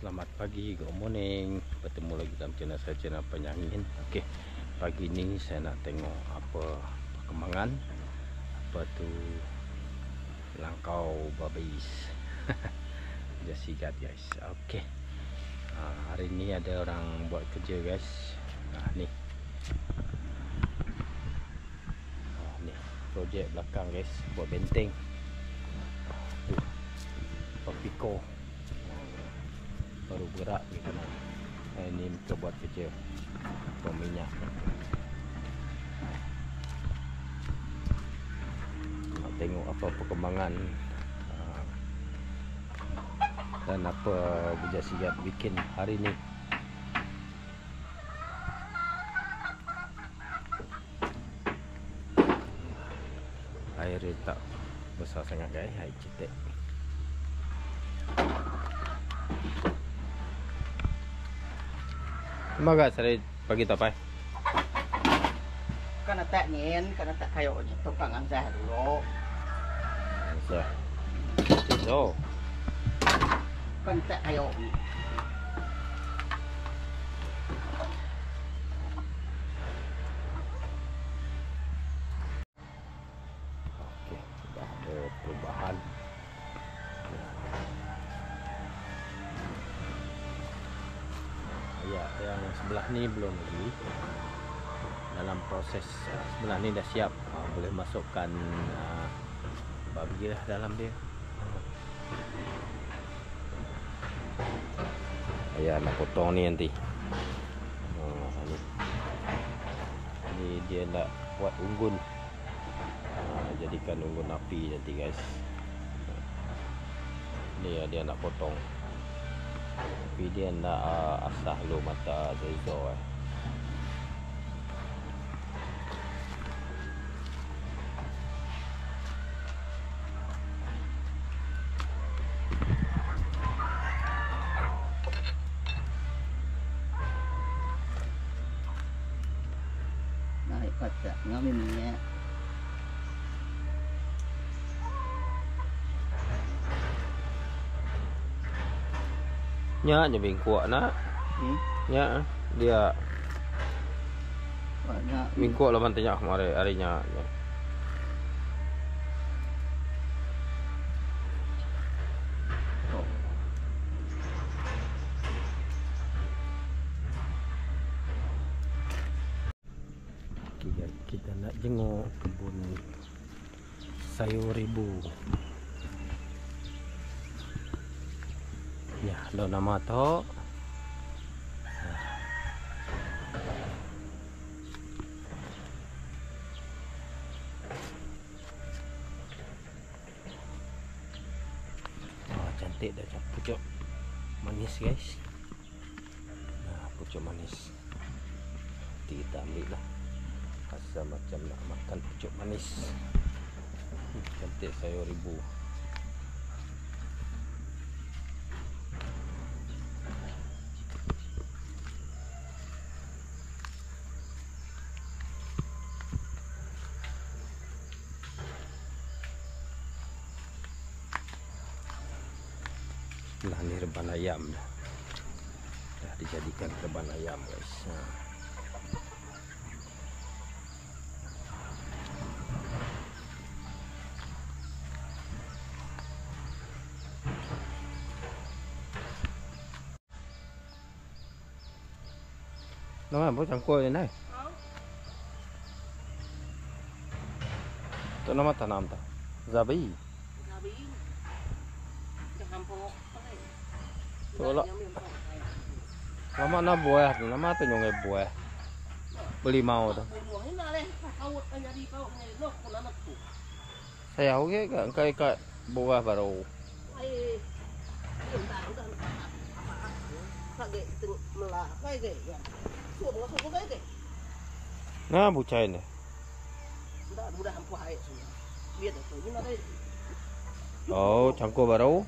Selamat pagi, good morning. Bertemu lagi dalam channel saya, channel Penyangin. Okey, pagi ni saya nak tengok apa perkembangan apa tu langkau babis. Just sigat guys. Okey. Hari ni ada orang buat kerja guys. Ni. Ni projek belakang guys, buat benteng. Tu. Topiko. Baru gerak di kanan. Ini mereka buat kerja minyak. Nak tengok apa perkembangan dan apa Bujang Sigat bikin hari ni. Air dia tak besar sangat guys, air cetek. Maga sari pagi tapai. Kana tak nyen, kana tak kayo tukang anjah dulu. Anjah. So. Kana tak kayo. Okey, sudah ada perubahan. Ya, yang sebelah ni belum lagi. Dalam proses sebelah ni dah siap. Boleh masukkan babi lah dalam dia. Ya, nak potong ni nanti. Ni dia nak buat unggun. Jadikan unggun api nanti guys. Ni dia nak potong. Tapi dia nak asah lu mata Zezo Naik kata ngamin minyak. Nya je bingkuak nak. Nya dia Banyak bingkuak lah mantanya kemarin harinya. Kita nak jenguk kebun sayur ribu. Ya, lo nama to. Cantik dah pucuk manis guys. Nah, pucuk manis. Nanti kita ambil lah. Rasa macam nak makan pucuk manis. Cantik sayur ribu. Nah, ni reban ayam dah dijadikan reban ayam guys. Nama apa cangkul ni nai? Tu nama tanam ta? Zabi. Tolak. Lama na buah, lama tu nyongai buah. Beli mau tu. Saya oke kan kai buah baru. Nah, bucai ni. Oh, cangkul baru.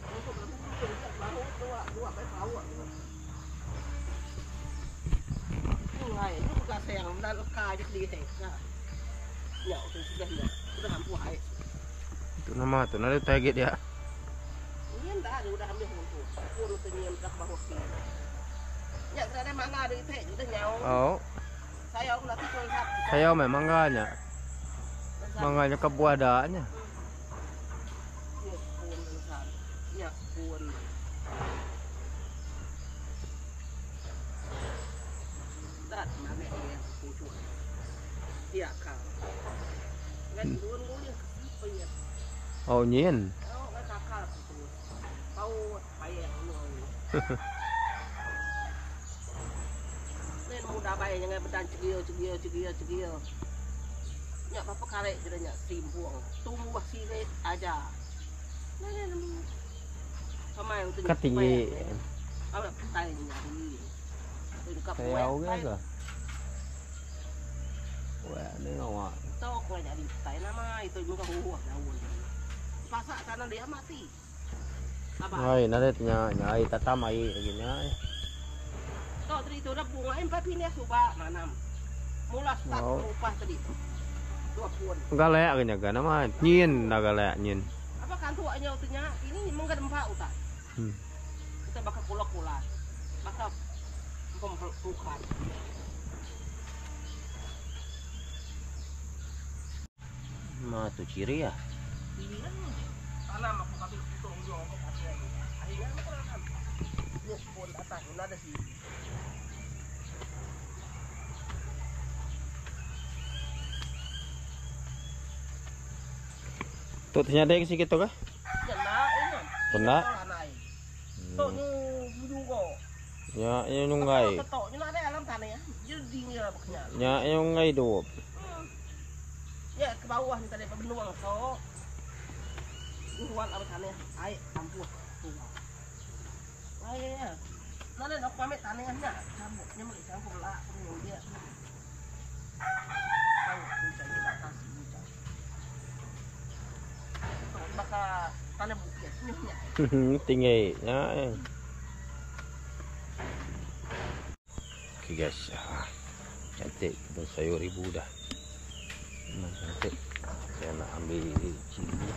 Itu nama tu, nanti target dia. Ini dah ambil untuk tự nhiên ra bawah kiri. Ya, ada mangga di teh udah nyau. Oh, Saya nanti lihat. saya memang mangganya. Mangganya ke buah daannya. Ya, pun besar. Ya, pun. Dat mana dia pucuk. Iya kau. Ngan gue yang kepinya. Oh, nyin. Oh, nggak kakak tuh. Kau payah nol. Nên muda bay yang bedan cegil. Nyak apa karek jadinya simpuang. Tunggu wasi aja. Nah, sama yang tuh. Ketinggi. Apa petai nyari. Saya oke ke? Wah, ini ngawak. Tok nggak jadi petai nama itu juga huah daun. Pasak karena dia mati. Apa? Ay, nalit nya ay tatam ay gini ay. Tok tadi itu udah bunga empat ini suba manam. Mula start upah tadi. 20. Galek kanya gana mah nyin na galek nyin. Apa kan tuanya utuhnya ini mungkin empat utak. Kita bakal kulak-kulak. Bakal pempelukan. Mah tu ciri ya. Iya. Tanam aku kasih hitung yo aku kasih. Akhirnya aku tanam. Ini pun atas ada sih. Tu ternyata ke sikit tu kah? Kena ini. Kena. Tok juga. Ya, yang nungai. Tok ini ada alam tanah ya. Jadi dia baknya. Ya, yang nungai dua. Ya ke bawah nih tadi pebenuang so. Buat apa tanah? Air campur. Air. Nanti nak pamit tanahnya campurnya mau campur lah penuh dia. Tahu hujan di atas hujan. Bakal tanah bukit nyuhnya. Tinggi ya. Oke guys, cantik kebun sayur ibu dah. Memang cantik. Saya nak ambil cili.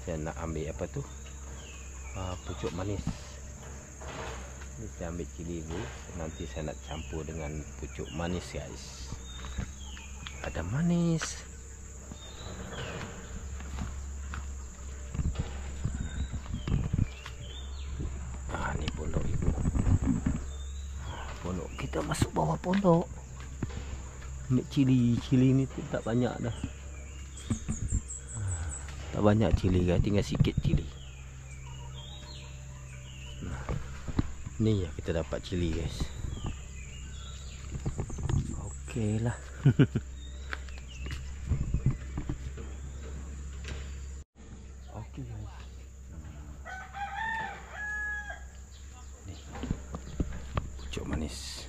Saya nak ambil apa tu? Pucuk manis. Ini saya ambil cili dulu. Nanti saya nak campur dengan pucuk manis guys. Ada manis. Ni pondok ibu. Pondok kita masuk bawah pondok. Ambil cili ni tak banyak dah. Tak banyak cili guys, tinggal sikit cili. Nah, ni ya kita dapat cili guys. Okey lah. Okey guys. Ni pucuk manis.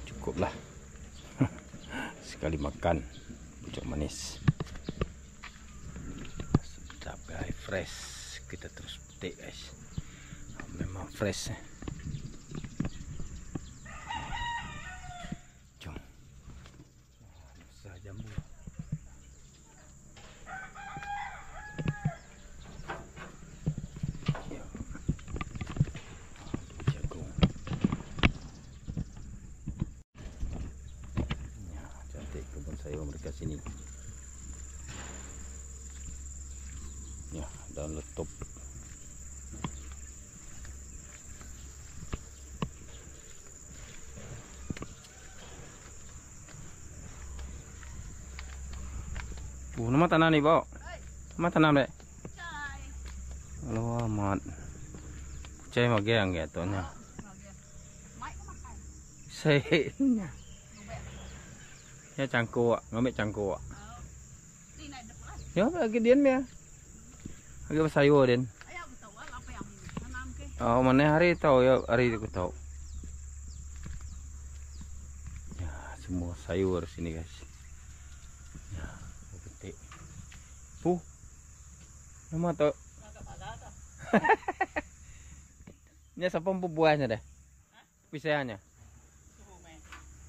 Cukuplah. Sekali makan pucuk manis. Sedap guys, fresh. Kita terus petik guys. Memang fresh. Jom. Besar jambu. Jagung. Ya, cantik kebun sayur mereka sini. Ya, dan letup. Nama tanam ni bawa. Nama tanam dek. Alah amat. Cai mageng ya tuanya. Saya. Ya cangkuk, ngambil cangkuk. Ya lagi dian ya. Lagi sayur den. Oh mana hari tahu ya hari itu tahu. Ya semua sayur sini guys. Ya petik. Nama tu. Ini siapa buahnya deh? Pisahnya.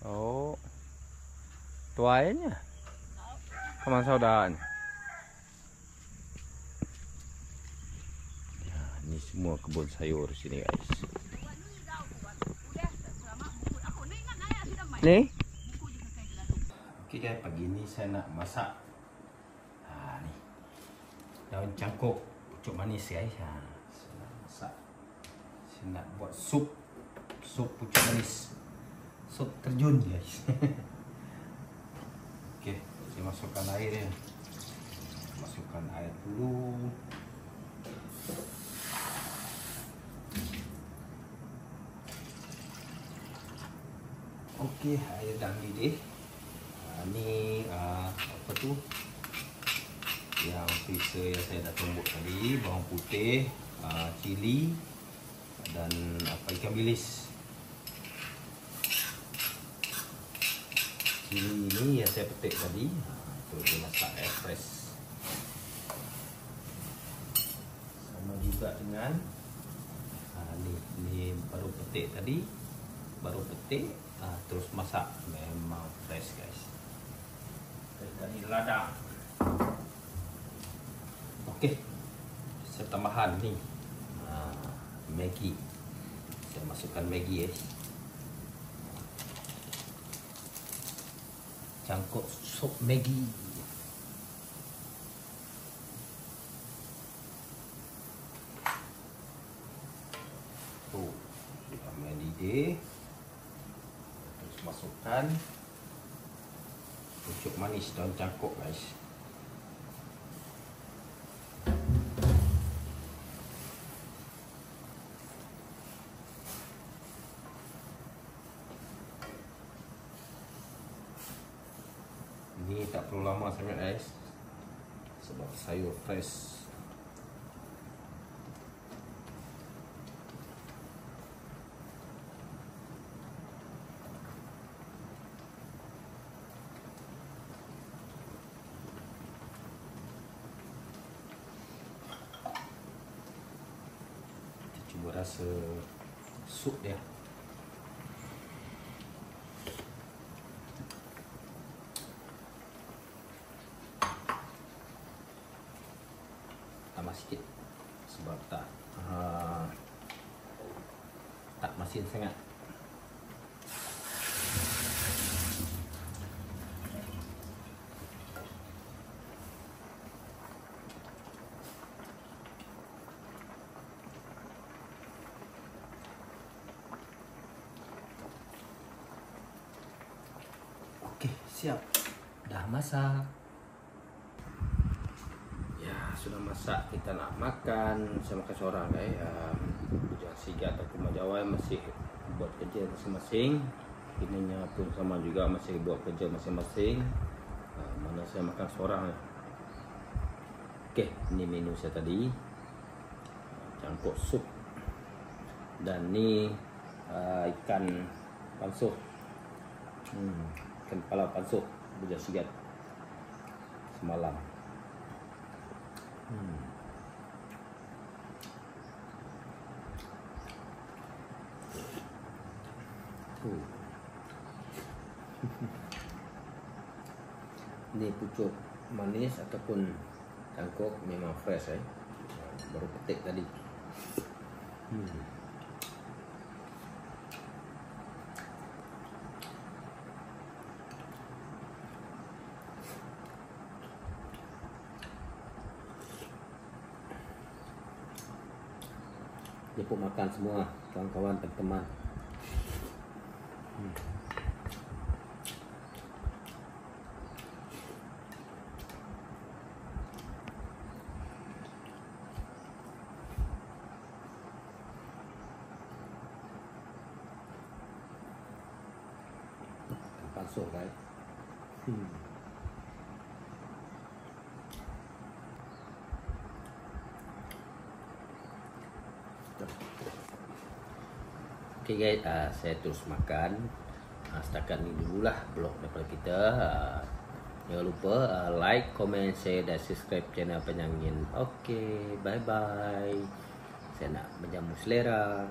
Oh. Tuanya. Kaman saudaranya. Ini semua kebun sayur sini guys. Ni? Okey guys, pagi ni saya nak masak. Ni. Daun cangkuk pucuk manis guys. Saya nak masak. Saya nak buat sup pucuk manis. Sup terjun guys. Okey, saya masukkan air dia. Masukkan air dulu. Okey, air dah mendidih. Ni apa tu? Yang perisa yang saya dah tumbuk tadi, bawang putih, cili dan ikan bilis. Cili ini yang saya petik tadi, itu dia masak air fresh. Sama juga dengan ni baru petik tadi, terus masak, memang fresh guys. Dari ladang. Okey, saya tambahan ni Maggi. Saya masukkan Maggi guys. Cangkuk sup Maggi. Tuh, kita mendidih. Terus masukkan pucuk manis daun cangkuk guys. Ini tak perlu lama sangat guys, sebab sayur fresh. Kita cuba rasa sup dia. Tambah sikit sebab tak masin sangat. Okey, siap. Dah masak. Sudah masak, kita nak makan. Saya makan seorang guys. Bujang Sigap atau Kumar Jawai masih buat kerja masing-masing. Ininya pun sama juga, masih buat kerja masing-masing. Mana saya makan seorang. Okey, ini menu saya tadi. Cangkuk sup. Dan ni ikan pansuh. Ikan kepala pansuh Bujang Sigap semalam. Ini pucuk manis ataupun cangkuk memang fresh baru petik tadi. Jemput makan semua kawan-kawan, teman-teman. Pansuh guys. Okey guys, saya terus makan. Setakat ni dululah vlog daripada kita. Jangan lupa like, komen, share dan subscribe channel Penyangin. Okey, bye bye. Saya nak menjamu selera.